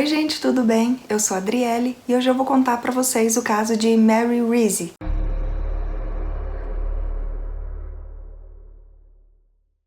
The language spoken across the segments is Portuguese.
Oi gente, tudo bem? Eu sou a Adriele e hoje eu vou contar pra vocês o caso de Mary Reese.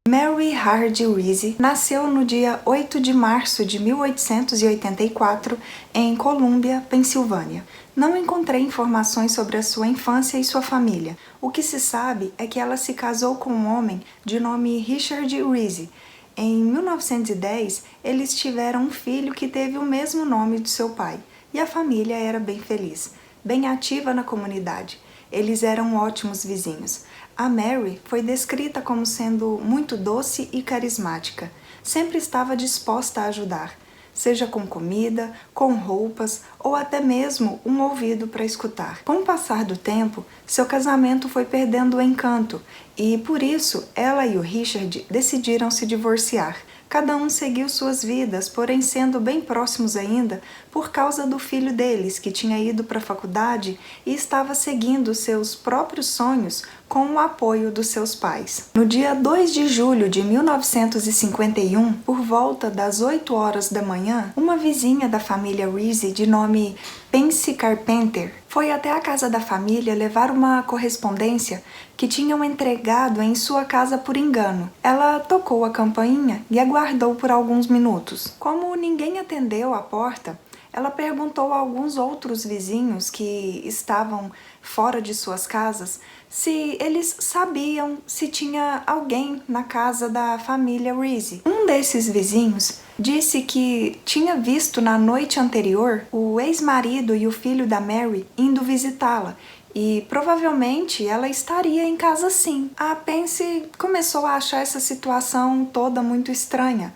Mary Hardy Reese nasceu no dia 8 de março de 1884 em Columbia, Pensilvânia. Não encontrei informações sobre a sua infância e sua família. O que se sabe é que ela se casou com um homem de nome Richard Reese. Em 1910, eles tiveram um filho que teve o mesmo nome de seu pai, e a família era bem feliz, bem ativa na comunidade. Eles eram ótimos vizinhos. A Mary foi descrita como sendo muito doce e carismática. Sempre estava disposta a ajudar, seja com comida, com roupas ou até mesmo um ouvido para escutar. Com o passar do tempo, seu casamento foi perdendo o encanto e, por isso, ela e o Richard decidiram se divorciar. Cada um seguiu suas vidas, porém sendo bem próximos ainda por causa do filho deles, que tinha ido para a faculdade e estava seguindo seus próprios sonhos com o apoio dos seus pais. No dia 2 de julho de 1951, por volta das 8 horas da manhã, uma vizinha da família Reese, de nome Pansy Carpenter, foi até a casa da família levar uma correspondência que tinham entregado em sua casa por engano. Ela tocou a campainha e aguardou por alguns minutos. Como ninguém atendeu à porta, ela perguntou a alguns outros vizinhos que estavam fora de suas casas se eles sabiam se tinha alguém na casa da família Reese. Um desses vizinhos disse que tinha visto na noite anterior o ex-marido e o filho da Mary indo visitá-la e provavelmente ela estaria em casa sim. A Pansy começou a achar essa situação toda muito estranha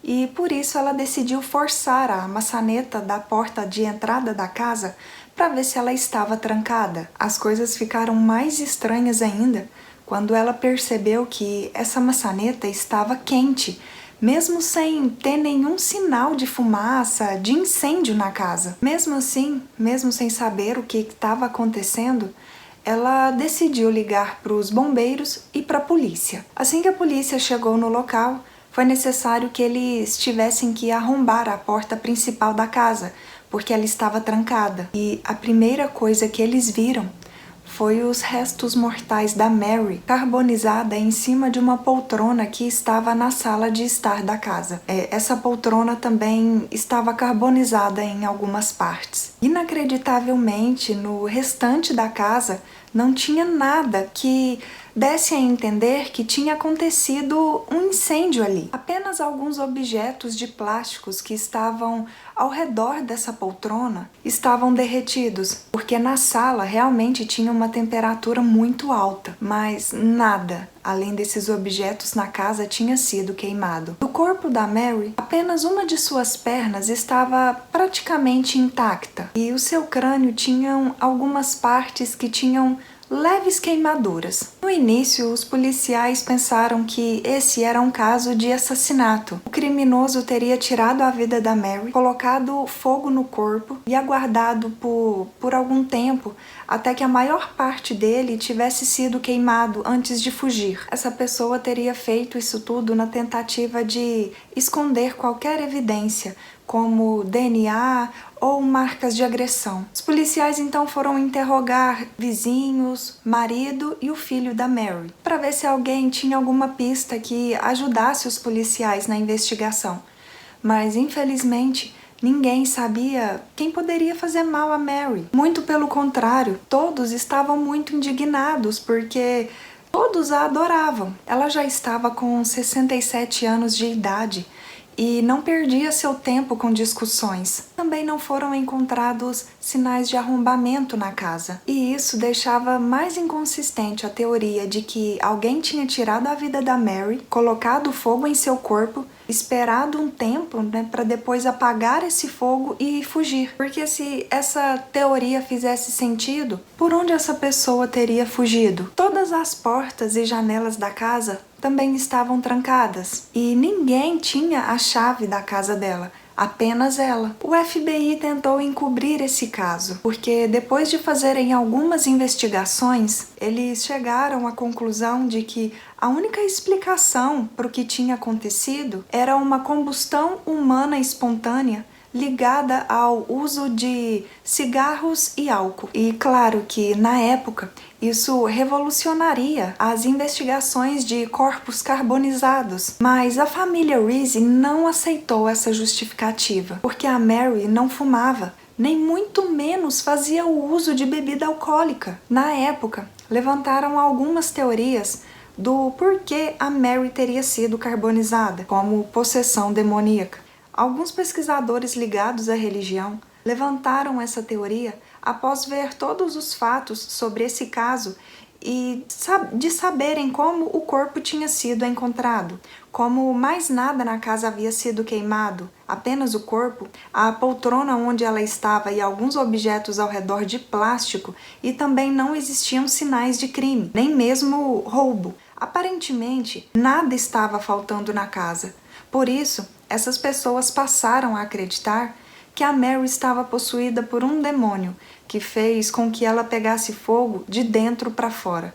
e por isso ela decidiu forçar a maçaneta da porta de entrada da casa para ver se ela estava trancada. As coisas ficaram mais estranhas ainda quando ela percebeu que essa maçaneta estava quente, mesmo sem ter nenhum sinal de fumaça, de incêndio na casa. Mesmo assim, mesmo sem saber o que estava acontecendo, ela decidiu ligar para os bombeiros e para a polícia. Assim que a polícia chegou no local, foi necessário que eles tivessem que arrombar a porta principal da casa, porque ela estava trancada. E a primeira coisa que eles viram foi os restos mortais da Mary, carbonizada em cima de uma poltrona que estava na sala de estar da casa. Essa poltrona também estava carbonizada em algumas partes. Inacreditavelmente, no restante da casa não tinha nada que desse a entender que tinha acontecido um incêndio ali. Apenas alguns objetos de plásticos que estavam ao redor dessa poltrona estavam derretidos, porque na sala realmente tinha uma temperatura muito alta, mas nada além desses objetos na casa tinha sido queimado. Do corpo da Mary, apenas uma de suas pernas estava praticamente intacta e o seu crânio tinha algumas partes que tinham leves queimaduras. No início, os policiais pensaram que esse era um caso de assassinato. O criminoso teria tirado a vida da Mary, colocado fogo no corpo e aguardado por algum tempo até que a maior parte dele tivesse sido queimado antes de fugir. Essa pessoa teria feito isso tudo na tentativa de esconder qualquer evidência, como DNA ou marcas de agressão. Os policiais então foram interrogar vizinhos, marido e o filho da Mary, para ver se alguém tinha alguma pista que ajudasse os policiais na investigação. Mas, infelizmente, ninguém sabia quem poderia fazer mal a Mary. Muito pelo contrário, todos estavam muito indignados porque todos a adoravam. Ela já estava com 67 anos de idade e não perdia seu tempo com discussões. Também não foram encontrados sinais de arrombamento na casa, e isso deixava mais inconsistente a teoria de que alguém tinha tirado a vida da Mary, colocado fogo em seu corpo, esperado um tempo, para depois apagar esse fogo e fugir. Porque se essa teoria fizesse sentido, por onde essa pessoa teria fugido? Todas as portas e janelas da casa também estavam trancadas e ninguém tinha a chave da casa dela, apenas ela. O FBI tentou encobrir esse caso, porque depois de fazerem algumas investigações, eles chegaram à conclusão de que a única explicação para o que tinha acontecido era uma combustão humana espontânea ligada ao uso de cigarros e álcool. E claro que, na época, isso revolucionaria as investigações de corpos carbonizados. Mas a família Reese não aceitou essa justificativa, porque a Mary não fumava, nem muito menos fazia o uso de bebida alcoólica. Na época, levantaram algumas teorias do porquê a Mary teria sido carbonizada, como possessão demoníaca. Alguns pesquisadores ligados à religião levantaram essa teoria após ver todos os fatos sobre esse caso e de saberem como o corpo tinha sido encontrado. Como mais nada na casa havia sido queimado, apenas o corpo, a poltrona onde ela estava e alguns objetos ao redor de plástico, e também não existiam sinais de crime, nem mesmo roubo. Aparentemente, nada estava faltando na casa. Por isso, essas pessoas passaram a acreditar que a Mary estava possuída por um demônio, que fez com que ela pegasse fogo de dentro para fora.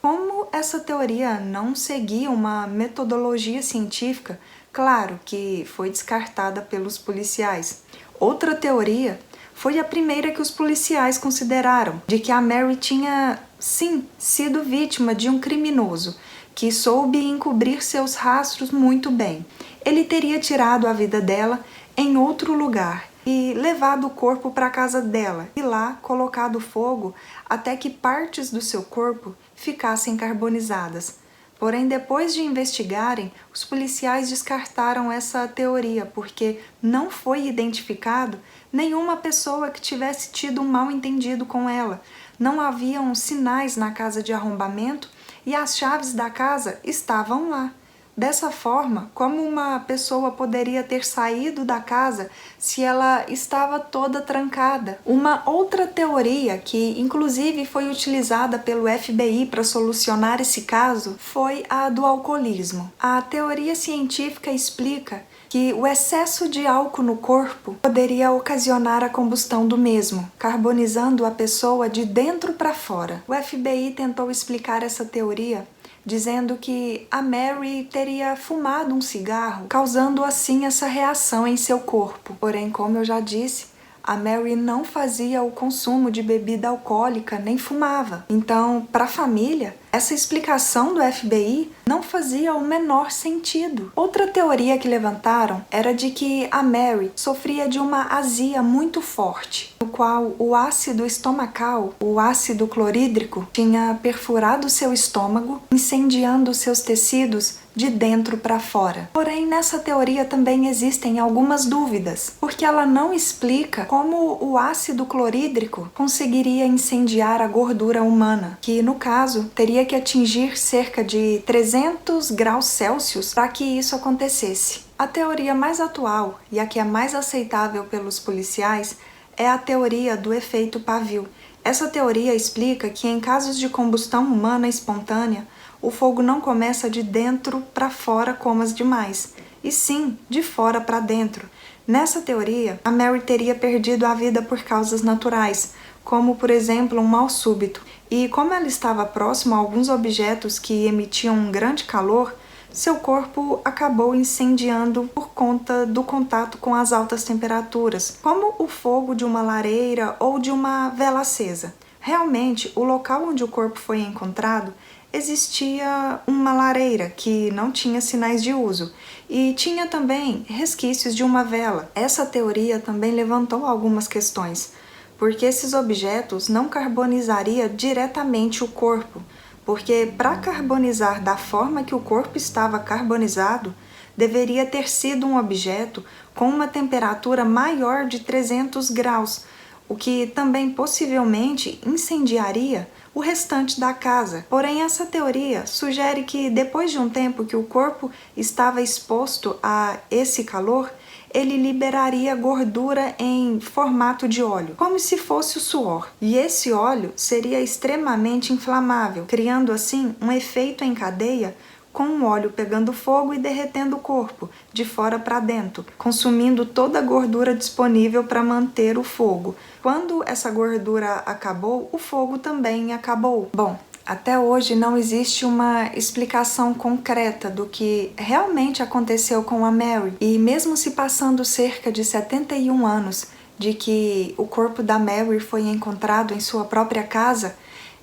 Como essa teoria não seguia uma metodologia científica, claro que foi descartada pelos policiais. Outra teoria foi a primeira que os policiais consideraram, de que a Mary tinha, sim, sido vítima de um criminoso, que soube encobrir seus rastros muito bem. Ele teria tirado a vida dela em outro lugar e levado o corpo para a casa dela e lá colocado fogo até que partes do seu corpo ficassem carbonizadas. Porém, depois de investigarem, os policiais descartaram essa teoria porque não foi identificado nenhuma pessoa que tivesse tido um mal-entendido com ela. Não haviam sinais na casa de arrombamento e as chaves da casa estavam lá. Dessa forma, como uma pessoa poderia ter saído da casa se ela estava toda trancada? Uma outra teoria, que inclusive foi utilizada pelo FBI para solucionar esse caso, foi a do alcoolismo. A teoria científica explica que o excesso de álcool no corpo poderia ocasionar a combustão do mesmo, carbonizando a pessoa de dentro para fora. O FBI tentou explicar essa teoria dizendo que a Mary teria fumado um cigarro, causando assim essa reação em seu corpo. Porém, como eu já disse, a Mary não fazia o consumo de bebida alcoólica nem fumava. Então, para a família, essa explicação do FBI não fazia o menor sentido. Outra teoria que levantaram era de que a Mary sofria de uma azia muito forte, no qual o ácido estomacal, o ácido clorídrico, tinha perfurado seu estômago, incendiando seus tecidos de dentro para fora. Porém, nessa teoria também existem algumas dúvidas, porque ela não explica como o ácido clorídrico conseguiria incendiar a gordura humana, que no caso teria que atingir cerca de 300 graus Celsius para que isso acontecesse. A teoria mais atual e a que é mais aceitável pelos policiais é a teoria do efeito pavio. Essa teoria explica que em casos de combustão humana espontânea, o fogo não começa de dentro para fora como as demais, e sim de fora para dentro. Nessa teoria, a Mary teria perdido a vida por causas naturais, como por exemplo um mal súbito, e como ela estava próxima a alguns objetos que emitiam um grande calor, seu corpo acabou incendiando por conta do contato com as altas temperaturas, como o fogo de uma lareira ou de uma vela acesa. Realmente, o local onde o corpo foi encontrado existia uma lareira que não tinha sinais de uso e tinha também resquícios de uma vela. Essa teoria também levantou algumas questões, porque esses objetos não carbonizariam diretamente o corpo, porque para carbonizar da forma que o corpo estava carbonizado, deveria ter sido um objeto com uma temperatura maior de 300 graus, o que também possivelmente incendiaria o restante da casa. Porém, essa teoria sugere que depois de um tempo que o corpo estava exposto a esse calor, ele liberaria gordura em formato de óleo, como se fosse o suor. E esse óleo seria extremamente inflamável, criando assim um efeito em cadeia com o óleo pegando fogo e derretendo o corpo, de fora para dentro, consumindo toda a gordura disponível para manter o fogo. Quando essa gordura acabou, o fogo também acabou. Bom, Até hoje não existe uma explicação concreta do que realmente aconteceu com a Mary. E mesmo se passando cerca de 71 anos de que o corpo da Mary foi encontrado em sua própria casa,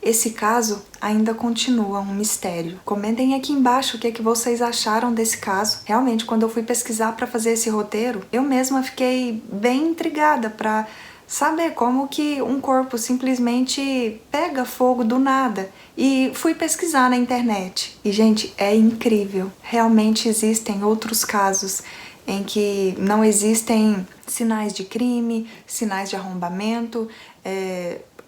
esse caso ainda continua um mistério. Comentem aqui embaixo o que vocês acharam desse caso. Realmente, quando eu fui pesquisar para fazer esse roteiro, eu mesma fiquei bem intrigada para saber como que um corpo simplesmente pega fogo do nada. E fui pesquisar na internet. E, gente, é incrível. Realmente existem outros casos em que não existem sinais de crime, sinais de arrombamento,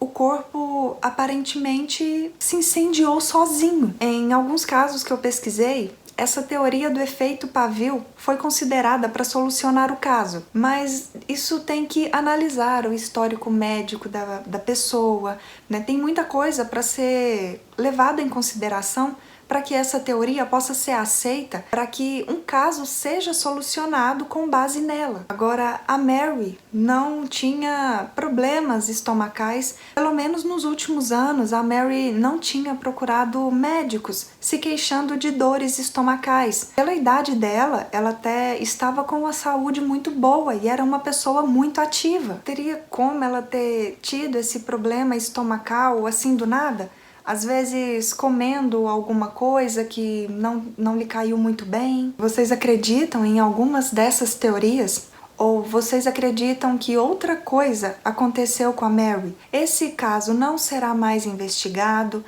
o corpo aparentemente se incendiou sozinho. Em alguns casos que eu pesquisei, essa teoria do efeito pavio foi considerada para solucionar o caso, mas isso tem que analisar o histórico médico da pessoa, né? Tem muita coisa para ser levada em consideração para que essa teoria possa ser aceita, para que um caso seja solucionado com base nela. Agora, a Mary não tinha problemas estomacais, pelo menos nos últimos anos, a Mary não tinha procurado médicos se queixando de dores estomacais. Pela idade dela, ela até estava com uma saúde muito boa e era uma pessoa muito ativa. Teria como ela ter tido esse problema estomacal assim do nada? Às vezes comendo alguma coisa que não lhe caiu muito bem. Vocês acreditam em algumas dessas teorias? Ou vocês acreditam que outra coisa aconteceu com a Mary? Esse caso não será mais investigado,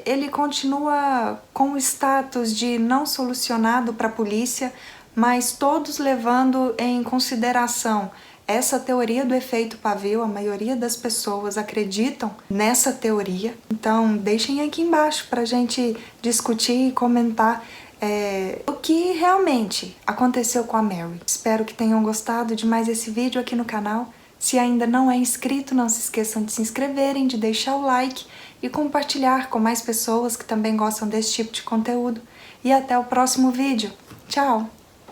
ele continua com o status de não solucionado para a polícia, mas todos levando em consideração essa teoria do efeito pavio. A maioria das pessoas acreditam nessa teoria. Então deixem aqui embaixo para a gente discutir e comentar o que realmente aconteceu com a Mary. Espero que tenham gostado de mais esse vídeo aqui no canal. Se ainda não é inscrito, não se esqueçam de se inscreverem, de deixar o like e compartilhar com mais pessoas que também gostam desse tipo de conteúdo. E até o próximo vídeo. Tchau!